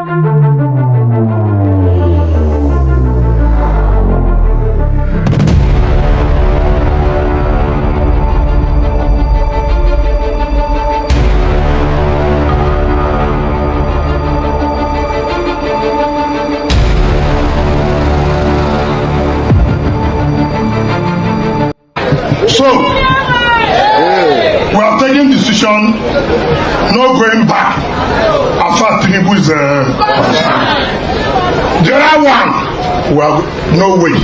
So, we are taking decision, no going back as far as Tinubu is the other one. Well, no way.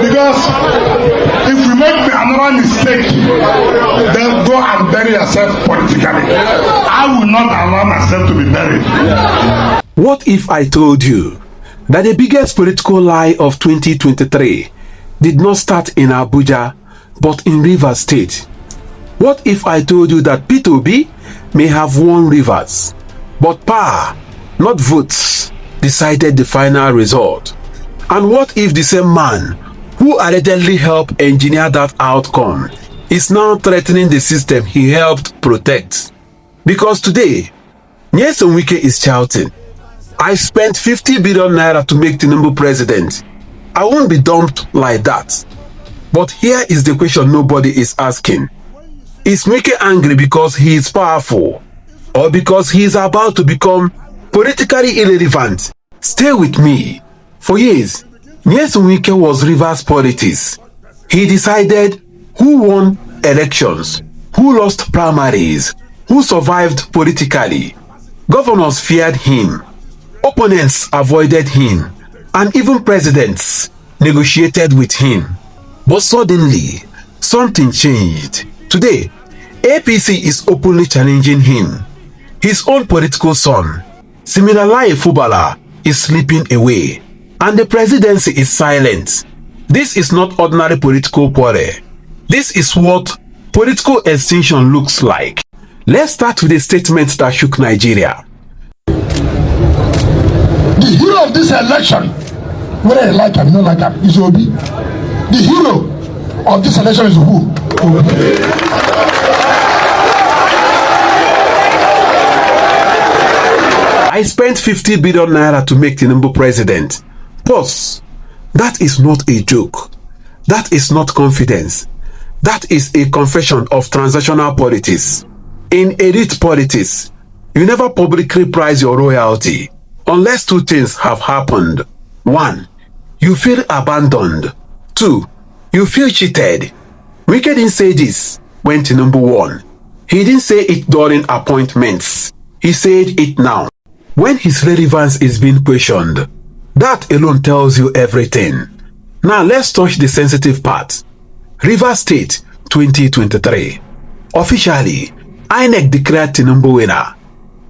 Because if we make another mistake, then go and bury yourself politically. I will not allow myself to be buried. What if I told you that the biggest political lie of 2023 did not start in Abuja, but in Rivers State? What if I told you that P2B may have won Rivers, but power, not votes, decided the final result? And what if the same man who allegedly helped engineer that outcome is now threatening the system he helped protect? Because today, Nyesom Wike is shouting, "I spent 50 billion naira to make Tinubu president. I won't be dumped like that." But here is the question nobody is asking. Is Wike angry because he is powerful, or because he is about to become politically irrelevant? Stay with me. For years, Nyesom Wike was Rivers politics. He decided who won elections, who lost primaries, who survived politically. Governors feared him. Opponents avoided him, and even presidents negotiated with him. But suddenly, something changed. Today, APC is openly challenging him. His own political son, Siminalayi Fubara, is slipping away, and the presidency is silent. This is not ordinary political quarrel. This is what political extinction looks like. Let's start with a statement that shook Nigeria. The hero of this election, whether you like him or not like him, is Obi. The hero of this election is who? Obi. I spent 50 billion naira to make Tinubu president. Pause. That is not a joke. That is not confidence. That is a confession of transactional politics. In elite politics, you never publicly prize your royalty unless two things have happened. 1. You feel abandoned. 2. You feel cheated. Wike didn't say this when Tinubu won. He didn't say it during appointments. He said it now, when his relevance is being questioned. That alone tells you everything. Now let's touch the sensitive part. Rivers State 2023. Officially, INEC declared Tinubu winner.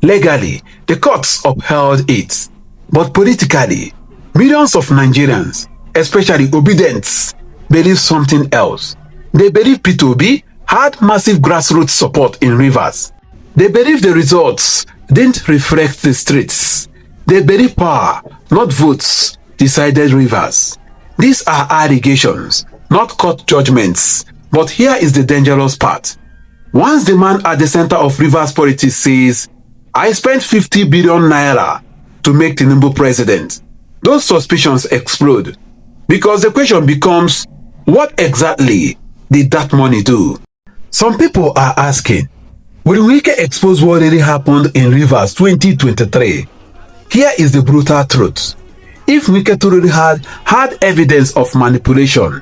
Legally, the courts upheld it. But politically, millions of Nigerians, especially obedients, believe something else. They believe P2B had massive grassroots support in Rivers. They believe the results didn't reflect the streets. They believe power, not votes, decided Rivers. These are allegations, not court judgments. But here is the dangerous part. Once the man at the center of Rivers politics says, "I spent 50 billion naira to make Tinubu president," those suspicions explode. Because the question becomes, what exactly did that money do? Some people are asking, will Wike expose what really happened in Rivers 2023? Here is the brutal truth. If Wike truly had evidence of manipulation,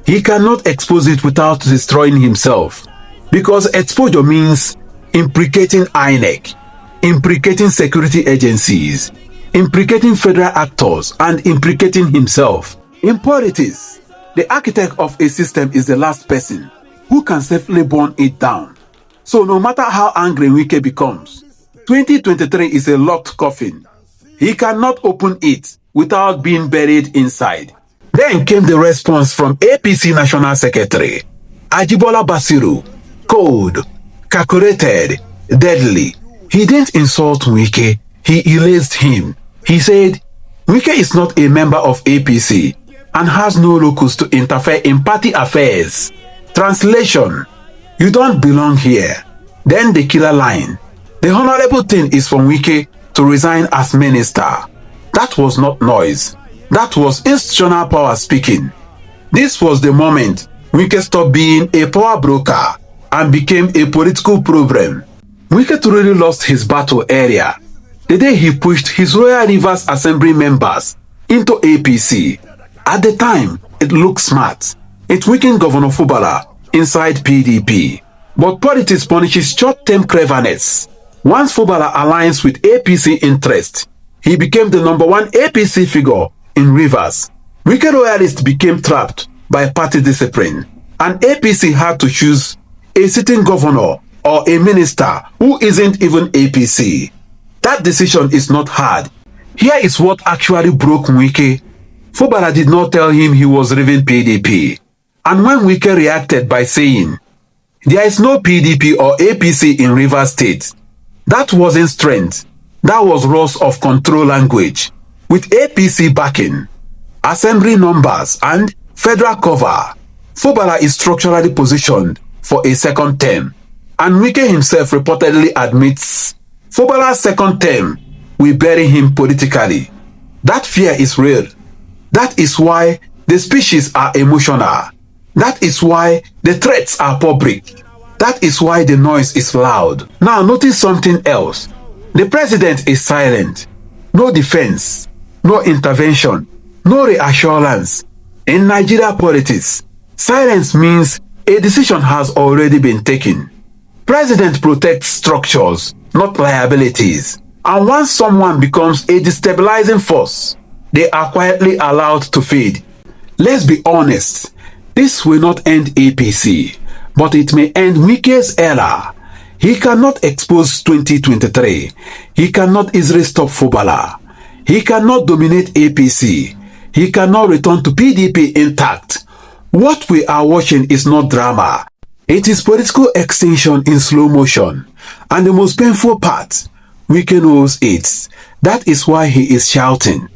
he cannot expose it without destroying himself. Because exposure means implicating INEC, implicating security agencies, implicating federal actors, and implicating himself. In politics, the architect of a system is the last person who can safely burn it down. So no matter how angry Wike becomes, 2023 is a locked coffin. He cannot open it without being buried inside. Then came the response from APC National Secretary Ajibola Basiru. Cold, calculated, deadly. He didn't insult Wike, he erased him. He said, Wike is not a member of APC and has no locus to interfere in party affairs. Translation, you don't belong here. Then the killer line. The honorable thing is for Wike to resign as minister. That was not noise. That was institutional power speaking. This was the moment Wike stopped being a power broker and became a political problem. Wike truly lost his battle area the day he pushed his Royal Rivers Assembly members into APC. At the time, it looked smart. It weakened Governor Fubara inside PDP. But politics punishes short-term cleverness. Once Fubara aligns with APC interest, he became the #1 APC figure in Rivers. Wike royalists became trapped by party discipline, and APC had to choose a sitting governor or a minister who isn't even APC. That decision is not hard. Here is what actually broke Wike. Fubara did not tell him he was leaving PDP. And when Wike reacted by saying, "There is no PDP or APC in Rivers State," that wasn't strength. That was loss of control language. With APC backing, assembly numbers, and federal cover, Fubara is structurally positioned for a second term. And Wike himself reportedly admits Fubara's second term will bury him politically. That fear is real. That is why the speeches are emotional. That is why the threats are public. That is why the noise is loud. Now notice something else. The president is silent. No defense, no intervention, no reassurance. In Nigeria politics, silence means a decision has already been taken. President protects structures, not liabilities. And once someone becomes a destabilizing force, they are quietly allowed to fade. Let's be honest, this will not end APC, but it may end Wike's era. He cannot expose 2023. He cannot easily stop Fubara. He cannot dominate APC. He cannot return to PDP intact. What we are watching is not drama. It is political extinction in slow motion. And the most painful part, Wike knows it. That is why he is shouting.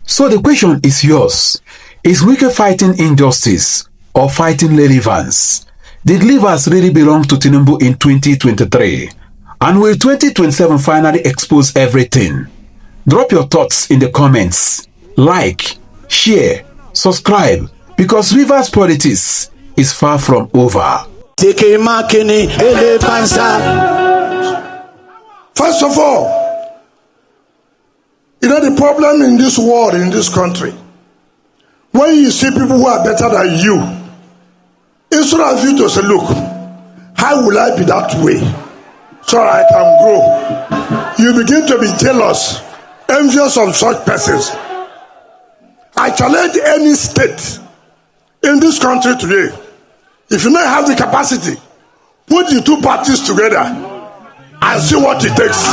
So the question is yours. Is Wike fighting injustice or fighting relevance? Did Rivers really belong to Tinubu in 2023? And will 2027 finally expose everything? Drop your thoughts in the comments. Like, share, subscribe, because Rivers politics is far from over. First of all, you know the problem in this world, in this country, when you see people who are better than you, instead of you to say, look, how will I be that way so I can grow? You begin to be jealous, envious of such persons. I challenge any state in this country today, if you don't have the capacity, put the two parties together and see what it takes.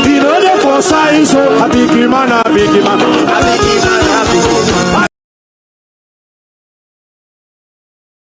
You know the for size, so a big man, a big man, a big man, a big man.